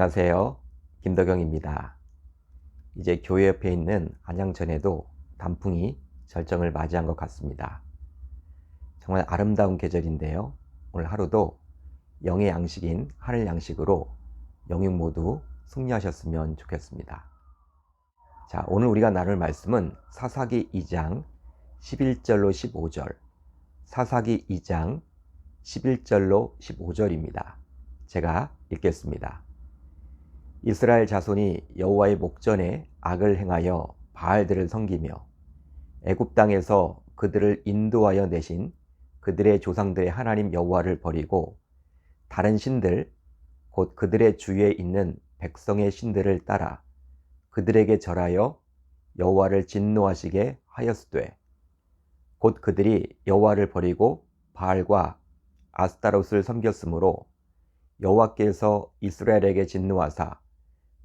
안녕하세요. 김덕영입니다. 이제 교회 옆에 있는 안양천에도 단풍이 절정을 맞이한 것 같습니다. 정말 아름다운 계절인데요. 오늘 하루도 영의 양식인 하늘 양식으로 영육 모두 승리하셨으면 좋겠습니다. 자, 오늘 우리가 나눌 말씀은 사사기 2장 11절로 15절, 사사기 2장 11절로 15절입니다. 제가 읽겠습니다. 이스라엘 자손이 여호와의 목전에 악을 행하여 바알들을 섬기며 애굽 땅에서 그들을 인도하여 내신 그들의 조상들의 하나님 여호와를 버리고 다른 신들 곧 그들의 주위에 있는 백성의 신들을 따라 그들에게 절하여 여호와를 진노하시게 하였으되 곧 그들이 여호와를 버리고 바알과 아스타롯을 섬겼으므로 여호와께서 이스라엘에게 진노하사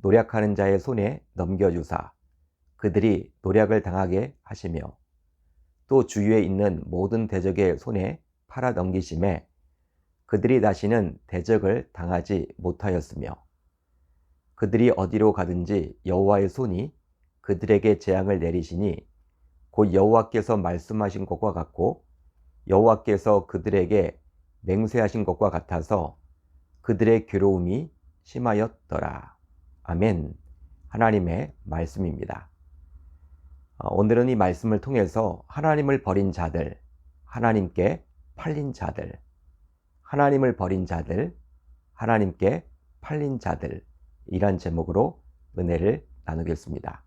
노략하는 자의 손에 넘겨주사 그들이 노략을 당하게 하시며 또 주위에 있는 모든 대적의 손에 팔아 넘기심에 그들이 다시는 대적을 당하지 못하였으며 그들이 어디로 가든지 여호와의 손이 그들에게 재앙을 내리시니 곧 여호와께서 말씀하신 것과 같고 여호와께서 그들에게 맹세하신 것과 같아서 그들의 괴로움이 심하였더라. 아멘. 하나님의 말씀입니다. 오늘은 이 말씀을 통해서 하나님을 버린 자들, 하나님께 팔린 자들, 하나님을 버린 자들, 하나님께 팔린 자들, 이란 제목으로 은혜를 나누겠습니다.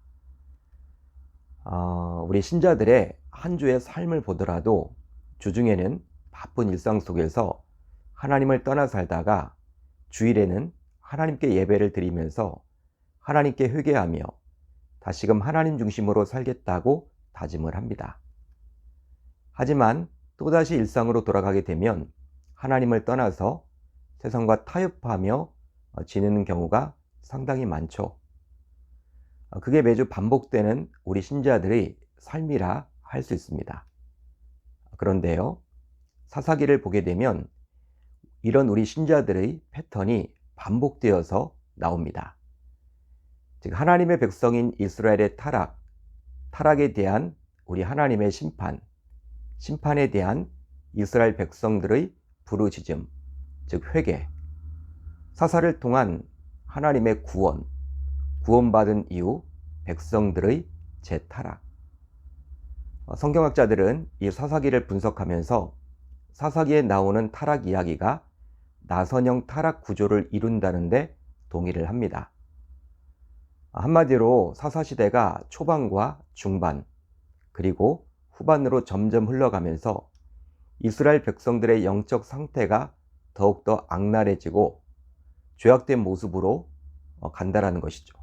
우리 신자들의 한 주의 삶을 보더라도 주중에는 바쁜 일상 속에서 하나님을 떠나 살다가 주일에는 하나님께 예배를 드리면서 하나님께 회개하며 다시금 하나님 중심으로 살겠다고 다짐을 합니다. 하지만 또다시 일상으로 돌아가게 되면 하나님을 떠나서 세상과 타협하며 지내는 경우가 상당히 많죠. 그게 매주 반복되는 우리 신자들의 삶이라 할 수 있습니다. 그런데요, 사사기를 보게 되면 이런 우리 신자들의 패턴이 반복되어서 나옵니다. 즉 하나님의 백성인 이스라엘의 타락에 대한 우리 하나님의 심판에 대한 이스라엘 백성들의 부르짖음, 즉 회개, 사사를 통한 하나님의 구원받은 이후 백성들의 재타락. 성경학자들은 이 사사기를 분석하면서 사사기에 나오는 타락 이야기가 나선형 타락 구조를 이룬다는데 동의를 합니다. 한마디로 사사시대가 초반과 중반 그리고 후반으로 점점 흘러가면서 이스라엘 백성들의 영적 상태가 더욱더 악랄해지고 죄악된 모습으로 간다라는 것이죠.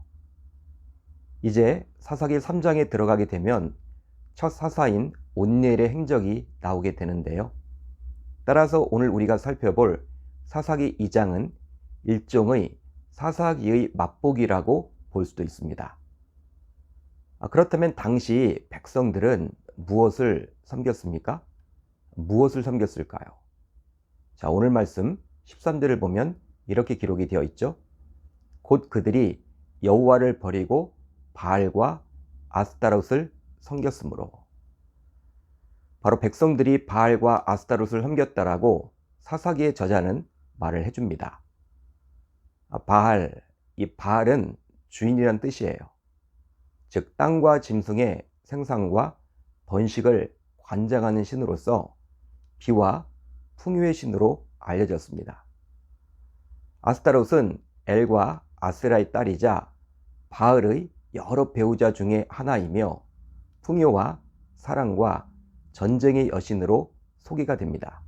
이제 사사기 3장에 들어가게 되면 첫 사사인 온니엘의 행적이 나오게 되는데요. 따라서 오늘 우리가 살펴볼 사사기 2장은 일종의 사사기의 맛보기라고 볼 수도 있습니다. 그렇다면 당시 백성들은 무엇을 섬겼습니까? 무엇을 섬겼을까요? 자, 오늘 말씀 13절을 보면 이렇게 기록이 되어 있죠. 곧 그들이 여호와를 버리고 바알과 아스타롯을 섬겼으므로. 바로 백성들이 바알과 아스타롯을 섬겼다라고 사사기의 저자는 말을 해줍니다. 이 바알은 주인이란 뜻이에요. 즉 땅과 짐승의 생산과 번식을 관장하는 신으로서 비와 풍요의 신으로 알려졌습니다. 아스타롯은 엘과 아세라의 딸이자 바알의 여러 배우자 중에 하나이며 풍요와 사랑과 전쟁의 여신으로 소개가 됩니다.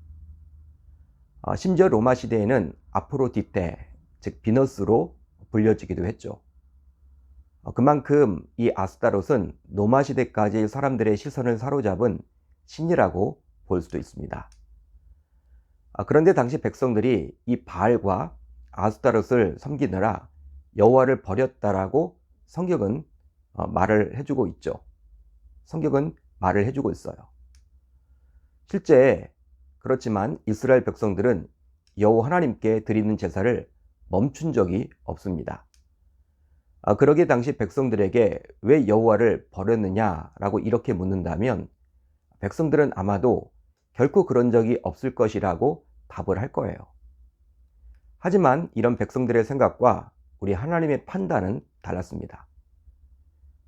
심지어 로마 시대에는 아프로디테, 즉 비너스로 불려지기도 했죠. 그만큼 이 아스타롯은 로마 시대까지 사람들의 시선을 사로잡은 신이라고 볼 수도 있습니다. 그런데 당시 백성들이 이 바알과 아스타롯을 섬기느라 여호와를 버렸다라고 성경은 말을 해주고 있죠. 성경은 말을 해주고 있어요. 실제 그렇지만 이스라엘 백성들은 여호와 하나님께 드리는 제사를 멈춘 적이 없습니다. 그러기에 당시 백성들에게 왜 여호와를 버렸느냐라고 이렇게 묻는다면 백성들은 아마도 결코 그런 적이 없을 것이라고 답을 할 거예요. 하지만 이런 백성들의 생각과 우리 하나님의 판단은 달랐습니다.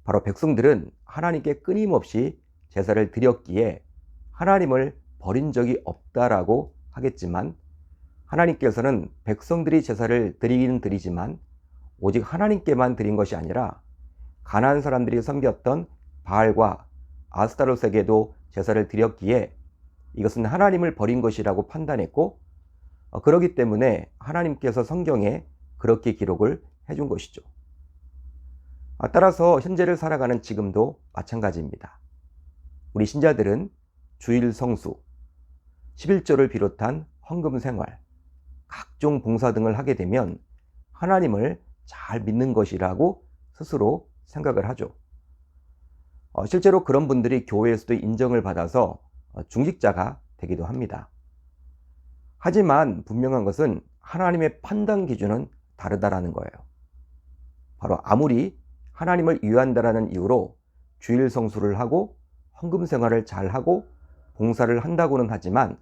바로 백성들은 하나님께 끊임없이 제사를 드렸기에 하나님을 버린 적이 없다라고 하겠지만, 하나님께서는 백성들이 제사를 드리기는 드리지만 오직 하나님께만 드린 것이 아니라 가나안 사람들이 섬겼던 바알과 아스타롯에게도 제사를 드렸기에 이것은 하나님을 버린 것이라고 판단했고, 그렇기 때문에 하나님께서 성경에 그렇게 기록을 해준 것이죠. 따라서 현재를 살아가는 지금도 마찬가지입니다. 우리 신자들은 주일 성수, 11조를 비롯한 헌금 생활, 각종 봉사 등을 하게 되면 하나님을 잘 믿는 것이라고 스스로 생각을 하죠. 실제로 그런 분들이 교회에서도 인정을 받아서 중직자가 되기도 합니다. 하지만 분명한 것은 하나님의 판단 기준은 다르다라는 거예요. 바로 아무리 하나님을 위한다라는 이유로 주일 성수를 하고 헌금 생활을 잘 하고 봉사를 한다고는 하지만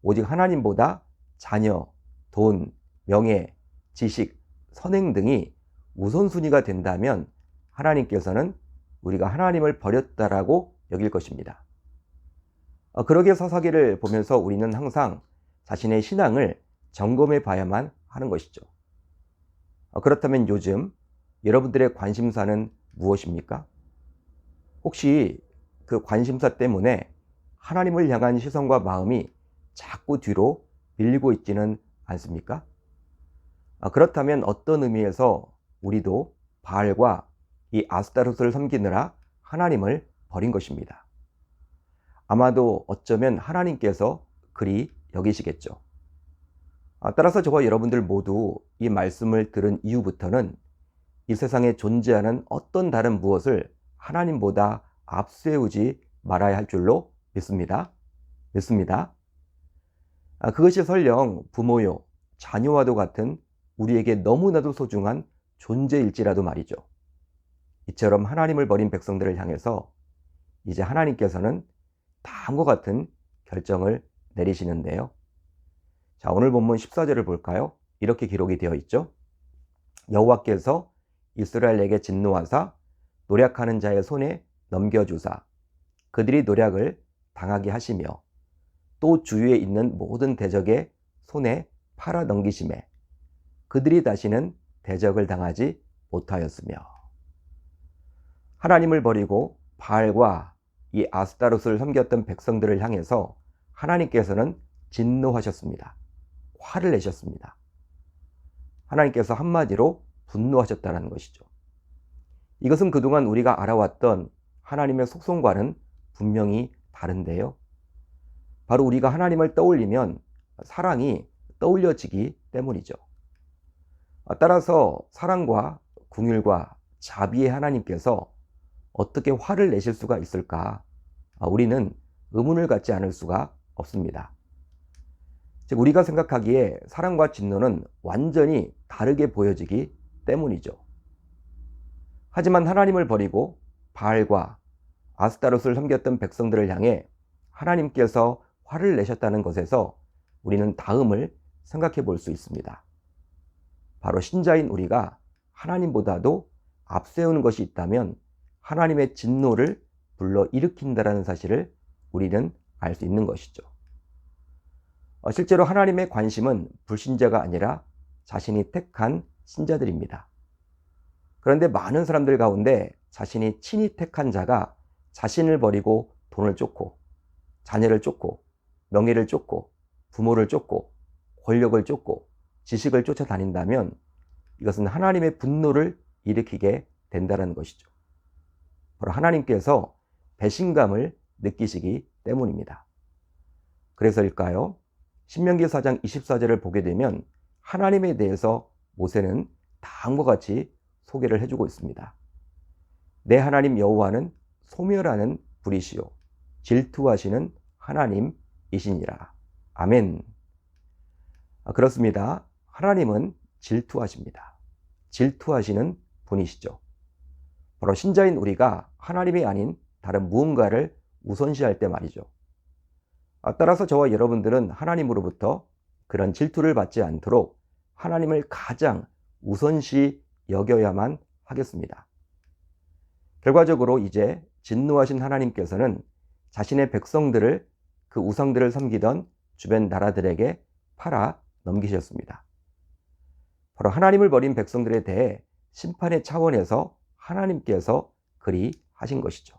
오직 하나님보다 자녀, 돈, 명예, 지식, 선행 등이 우선순위가 된다면 하나님께서는 우리가 하나님을 버렸다라고 여길 것입니다. 그러기에 사사기를 보면서 우리는 항상 자신의 신앙을 점검해 봐야만 하는 것이죠. 그렇다면 요즘 여러분들의 관심사는 무엇입니까? 혹시 그 관심사 때문에 하나님을 향한 시선과 마음이 자꾸 뒤로 밀리고 있지는 않습니까? 그렇다면 어떤 의미에서 우리도 바알과 이 아스타롯을 섬기느라 하나님을 버린 것입니다. 아마도 어쩌면 하나님께서 그리 여기시겠죠. 따라서 저와 여러분들 모두 이 말씀을 들은 이후부터는 이 세상에 존재하는 어떤 다른 무엇을 하나님보다 앞세우지 말아야 할 줄로 믿습니다. 그것이 설령 부모요, 자녀와도 같은 우리에게 너무나도 소중한 존재일지라도 말이죠. 이처럼 하나님을 버린 백성들을 향해서 이제 하나님께서는 다음과 같은 결정을 내리시는데요. 자, 오늘 본문 14절을 볼까요? 이렇게 기록이 되어 있죠. 여호와께서 이스라엘에게 진노하사 노략하는 자의 손에 넘겨주사 그들이 노략을 당하게 하시며 또 주위에 있는 모든 대적의 손에 팔아 넘기심에 그들이 다시는 대적을 당하지 못하였으며. 하나님을 버리고 바알과 이 아스타롯을 섬겼던 백성들을 향해서 하나님께서는 진노하셨습니다. 화를 내셨습니다. 하나님께서 한마디로 분노하셨다는 것이죠. 이것은 그동안 우리가 알아왔던 하나님의 속성과는 분명히 다른데요. 바로 우리가 하나님을 떠올리면 사랑이 떠올려지기 때문이죠. 따라서 사랑과 긍휼과 자비의 하나님께서 어떻게 화를 내실 수가 있을까? 우리는 의문을 갖지 않을 수가 없습니다. 즉 우리가 생각하기에 사랑과 진노는 완전히 다르게 보여지기 때문이죠. 하지만 하나님을 버리고 바알과 아스타롯을 섬겼던 백성들을 향해 하나님께서 화를 내셨다는 것에서 우리는 다음을 생각해 볼 수 있습니다. 바로 신자인 우리가 하나님보다도 앞세우는 것이 있다면 하나님의 진노를 불러일으킨다는 사실을 우리는 알 수 있는 것이죠. 실제로 하나님의 관심은 불신자가 아니라 자신이 택한 신자들입니다. 그런데 많은 사람들 가운데 자신이 친히 택한 자가 자신을 버리고 돈을 쫓고 자녀를 쫓고 명예를 쫓고 부모를 쫓고 권력을 쫓고 지식을 쫓아다닌다면 이것은 하나님의 분노를 일으키게 된다는 것이죠. 바로 하나님께서 배신감을 느끼시기 때문입니다. 그래서일까요? 신명기 4장 24절을 보게 되면 하나님에 대해서 모세는 다음과 같이 소개를 해주고 있습니다. 내 하나님 여호와는 소멸하는 불이시요 질투하시는 하나님이시니라. 아멘. 그렇습니다. 하나님은 질투하십니다. 질투하시는 분이시죠. 바로 신자인 우리가 하나님이 아닌 다른 무언가를 우선시할 때 말이죠. 따라서 저와 여러분들은 하나님으로부터 그런 질투를 받지 않도록 하나님을 가장 우선시 여겨야만 하겠습니다. 결과적으로 이제 진노하신 하나님께서는 자신의 백성들을 그 우상들을 섬기던 주변 나라들에게 팔아 넘기셨습니다. 바로 하나님을 버린 백성들에 대해 심판의 차원에서 하나님께서 그리 하신 것이죠.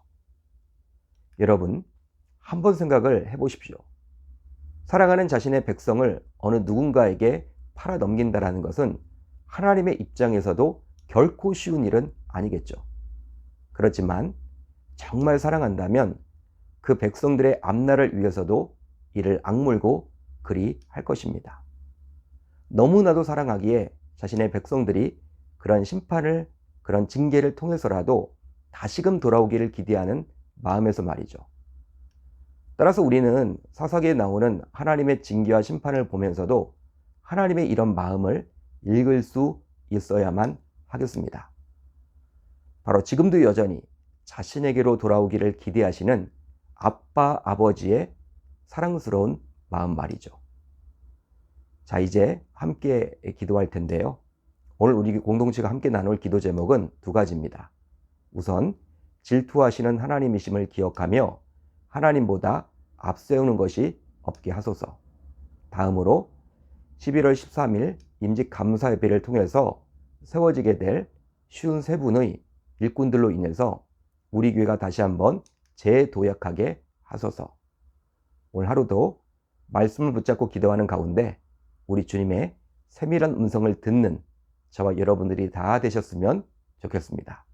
여러분, 한번 생각을 해보십시오. 사랑하는 자신의 백성을 어느 누군가에게 팔아 넘긴다는 것은 하나님의 입장에서도 결코 쉬운 일은 아니겠죠. 그렇지만 정말 사랑한다면 그 백성들의 앞날을 위해서도 이를 악물고 그리 할 것입니다. 너무나도 사랑하기에 자신의 백성들이 그런 심판을, 그런 징계를 통해서라도 다시금 돌아오기를 기대하는 마음에서 말이죠. 따라서 우리는 사사기에 나오는 하나님의 징계와 심판을 보면서도 하나님의 이런 마음을 읽을 수 있어야만 하겠습니다. 바로 지금도 여전히 자신에게로 돌아오기를 기대하시는 아빠, 아버지의 사랑스러운 마음 말이죠. 자, 이제 함께 기도할 텐데요. 오늘 우리 공동체가 함께 나눌 기도 제목은 두 가지입니다. 우선 질투하시는 하나님이심을 기억하며 하나님보다 앞세우는 것이 없게 하소서. 다음으로 11월 13일 임직 감사 예배를 통해서 세워지게 될 53분의 일꾼들로 인해서 우리 교회가 다시 한번 재도약하게 하소서. 오늘 하루도 말씀을 붙잡고 기도하는 가운데 우리 주님의 세밀한 음성을 듣는 저와 여러분들이 다 되셨으면 좋겠습니다.